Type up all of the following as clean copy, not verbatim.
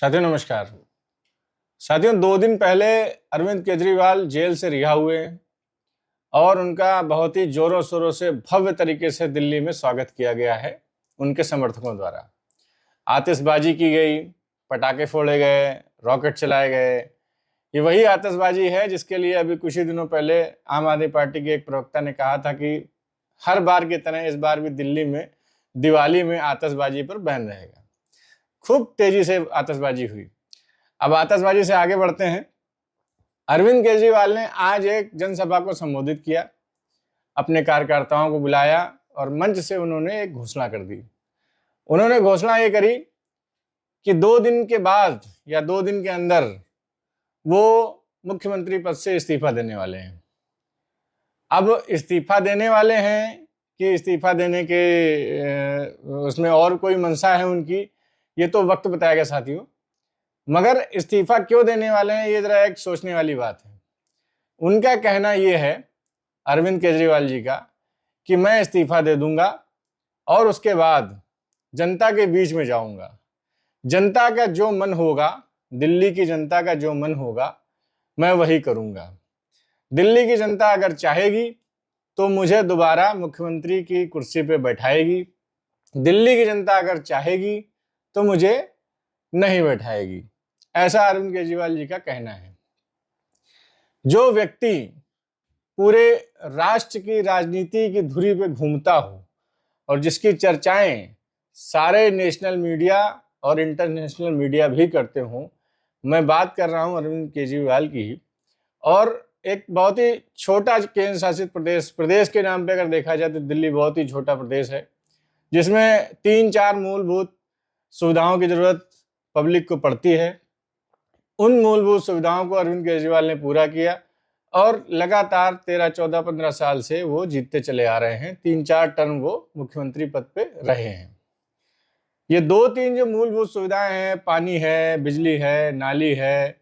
साथियों नमस्कार। साथियों 2 दिन पहले अरविंद केजरीवाल जेल से रिहा हुए और उनका बहुत ही जोरों शोरों से भव्य तरीके से दिल्ली में स्वागत किया गया है उनके समर्थकों द्वारा। आतिशबाजी की गई, पटाखे फोड़े गए, रॉकेट चलाए गए। ये वही आतिशबाजी है जिसके लिए अभी कुछ ही दिनों पहले आम आदमी पार्टी के एक प्रवक्ता ने कहा था कि हर बार की तरह इस बार भी दिल्ली में दिवाली में आतिशबाजी पर बैन रहेगा। खूब तेजी से आतिशबाजी हुई। अब आतिशबाजी से आगे बढ़ते हैं। अरविंद केजरीवाल ने आज एक जनसभा को संबोधित किया, अपने कार्यकर्ताओं को बुलाया और मंच से उन्होंने एक घोषणा कर दी। उन्होंने घोषणा ये करी कि 2 दिन के बाद या 2 दिन के अंदर वो मुख्यमंत्री पद से इस्तीफा देने वाले हैं। अब इस्तीफा देने वाले हैं कि इस्तीफा देने के उसमें और कोई मंशा है उनकी, ये तो वक्त बताएगा साथियों। मगर इस्तीफा क्यों देने वाले हैं ये जरा एक सोचने वाली बात है। उनका कहना ये है, अरविंद केजरीवाल जी का, कि मैं इस्तीफा दे दूंगा और उसके बाद जनता के बीच में जाऊंगा। जनता का जो मन होगा, दिल्ली की जनता का जो मन होगा, मैं वही करूंगा। दिल्ली की जनता अगर चाहेगी तो मुझे दोबारा मुख्यमंत्री की कुर्सी पे बैठाएगी। दिल्ली की जनता अगर चाहेगी तो मुझे नहीं बैठाएगी। ऐसा अरविंद केजरीवाल जी का कहना है। जो व्यक्ति पूरे राष्ट्र की राजनीति की धुरी पे घूमता हो और जिसकी चर्चाएं सारे नेशनल मीडिया और इंटरनेशनल मीडिया भी करते हों, मैं बात कर रहा हूं अरविंद केजरीवाल की। और एक बहुत ही छोटा केंद्र शासित प्रदेश के नाम पे अगर देखा जाए तो दिल्ली बहुत ही छोटा प्रदेश है, जिसमें 3-4 मूलभूत सुविधाओं की जरूरत पब्लिक को पड़ती है। उन मूलभूत सुविधाओं को अरविंद केजरीवाल ने पूरा किया और लगातार 13, 14, 15 साल से वो जीतते चले आ रहे हैं। 3-4 टर्म वो मुख्यमंत्री पद पे रहे हैं। ये 2-3 जो मूलभूत सुविधाएं हैं, पानी है, बिजली है, नाली है,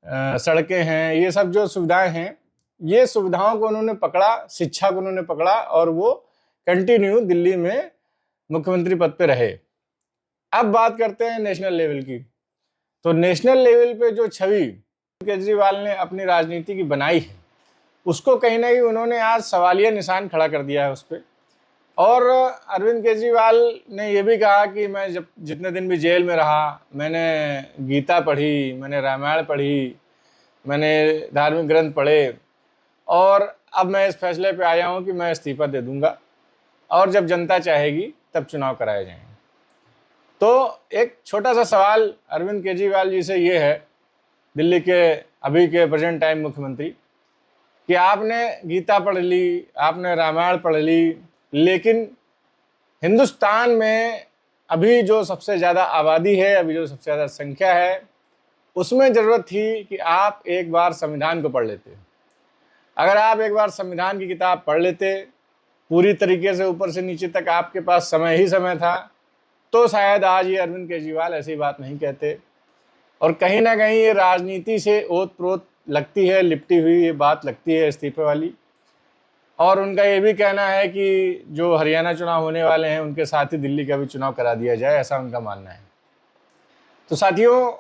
सड़कें हैं, ये सब जो सुविधाएं हैं, ये सुविधाओं को उन्होंने पकड़ा, शिक्षा को उन्होंने पकड़ा और वो कंटिन्यू दिल्ली में मुख्यमंत्री पद पे रहे। अब बात करते हैं नेशनल लेवल की। तो नेशनल लेवल पे जो छवि केजरीवाल ने अपनी राजनीति की बनाई है, उसको कहीं ना कहीं उन्होंने आज सवालिया निशान खड़ा कर दिया है उस पर। और अरविंद केजरीवाल ने यह भी कहा कि मैं जब जितने दिन भी जेल में रहा, मैंने गीता पढ़ी, मैंने रामायण पढ़ी, मैंने धार्मिक ग्रंथ पढ़े और अब मैं इस फैसले पे आया हूँ कि मैं इस्तीफा दे दूंगा और जब जनता चाहेगी तब चुनाव कराए जाएंगे। तो एक छोटा सा सवाल अरविंद केजरीवाल जी से ये है, दिल्ली के अभी के प्रेजेंट टाइम मुख्यमंत्री, कि आपने गीता पढ़ ली, आपने रामायण पढ़ ली, लेकिन हिंदुस्तान में अभी जो सबसे ज़्यादा आबादी है, अभी जो सबसे ज़्यादा संख्या है, उसमें ज़रूरत थी कि आप एक बार संविधान को पढ़ लेते। अगर आप एक बार संविधान की किताब पढ़ लेते पूरी तरीके से ऊपर से नीचे तक, आपके पास समय ही समय था, तो शायद आज ये अरविंद केजरीवाल ऐसी बात नहीं कहते। और कहीं ना कहीं ये राजनीति से ओत-प्रोत लगती है, लिपटी हुई ये बात लगती है इस्तीफे वाली। और उनका ये भी कहना है कि जो हरियाणा चुनाव होने वाले हैं उनके साथ ही दिल्ली का भी चुनाव करा दिया जाए, ऐसा उनका मानना है। तो साथियों,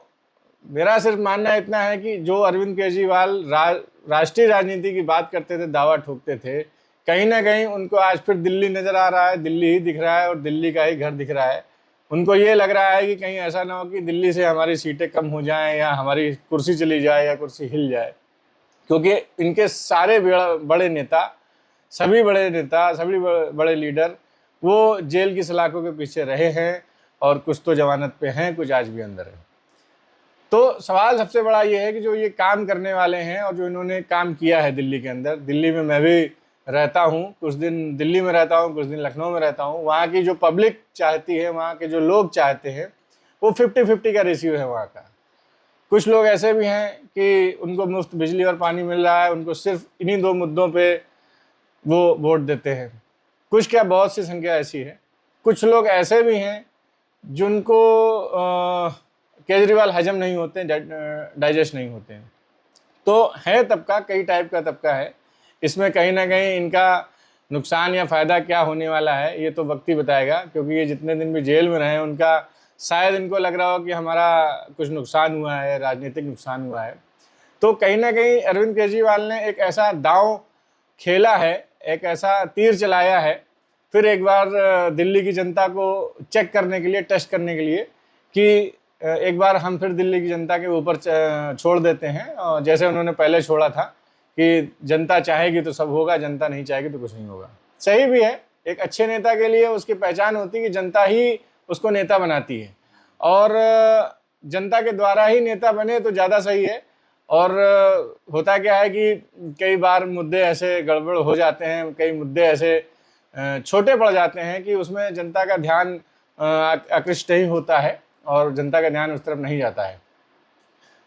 मेरा सिर्फ मानना इतना है कि जो अरविंद केजरीवाल राष्ट्रीय राजनीति की बात करते थे, दावा ठोकते थे, कहीं ना कहीं उनको आज फिर दिल्ली नज़र आ रहा है, दिल्ली ही दिख रहा है और दिल्ली का ही घर दिख रहा है। उनको ये लग रहा है कि कहीं ऐसा ना हो कि दिल्ली से हमारी सीटें कम हो जाएं या हमारी कुर्सी चली जाए या कुर्सी हिल जाए, क्योंकि इनके सारे बड़े नेता, सभी बड़े लीडर वो जेल की सलाखों के पीछे रहे हैं और कुछ तो जमानत पे हैं, कुछ आज भी अंदर है। तो सवाल सबसे बड़ा ये है कि जो ये काम करने वाले हैं और जो इन्होंने काम किया है दिल्ली के अंदर, दिल्ली में मैं भी रहता हूँ, कुछ दिन दिल्ली में रहता हूँ, कुछ दिन लखनऊ में रहता हूँ। वहाँ की जो पब्लिक चाहती है, वहाँ के जो लोग चाहते हैं, वो 50-50 का रेशियो है वहाँ का। कुछ लोग ऐसे भी हैं कि उनको मुफ्त बिजली और पानी मिल रहा है, उनको सिर्फ इन्हीं 2 मुद्दों पे वो वोट देते हैं। कुछ क्या, बहुत सी संख्या ऐसी है। कुछ लोग ऐसे भी हैं जिनको केजरीवाल हजम नहीं होते, डाइजेस्ट नहीं होते हैं। तो है तबका, कई टाइप का तबका है। इसमें कहीं ना कहीं इनका नुकसान या फ़ायदा क्या होने वाला है ये तो वक्त ही बताएगा, क्योंकि ये जितने दिन भी जेल में रहे उनका शायद इनको लग रहा हो कि हमारा कुछ नुकसान हुआ है, राजनीतिक नुकसान हुआ है। तो कहीं ना कहीं अरविंद केजरीवाल ने एक ऐसा दांव खेला है, एक ऐसा तीर चलाया है, फिर एक बार दिल्ली की जनता को चेक करने के लिए, टेस्ट करने के लिए कि एक बार हम फिर दिल्ली की जनता के ऊपर छोड़ देते हैं, और जैसे उन्होंने पहले छोड़ा था कि जनता चाहेगी तो सब होगा, जनता नहीं चाहेगी तो कुछ नहीं होगा। सही भी है, एक अच्छे नेता के लिए उसकी पहचान होती है कि जनता ही उसको नेता बनाती है, और जनता के द्वारा ही नेता बने तो ज़्यादा सही है। और होता क्या है कि कई बार मुद्दे ऐसे गड़बड़ हो जाते हैं, कई मुद्दे ऐसे छोटे पड़ जाते हैं कि उसमें जनता का ध्यान आकृष्ट ही होता है और जनता का ध्यान उस तरफ नहीं जाता है।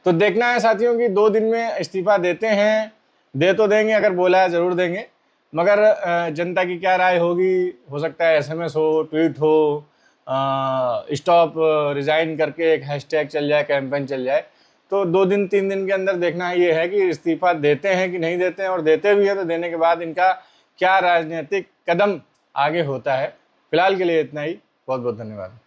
तो देखना है साथियों कि 2 दिन में इस्तीफा देते हैं, दे तो देंगे, अगर बोला है ज़रूर देंगे, मगर जनता की क्या राय होगी, हो सकता है SMS हो, ट्वीट हो, स्टॉप रिज़ाइन करके एक हैशटैग चल जाए, कैंपेन चल जाए। तो 2 दिन 3 दिन के अंदर देखना ये है कि इस्तीफा देते हैं कि नहीं देते हैं, और देते भी हैं तो देने के बाद इनका क्या राजनीतिक कदम आगे होता है। फिलहाल के लिए इतना ही। बहुत बहुत धन्यवाद।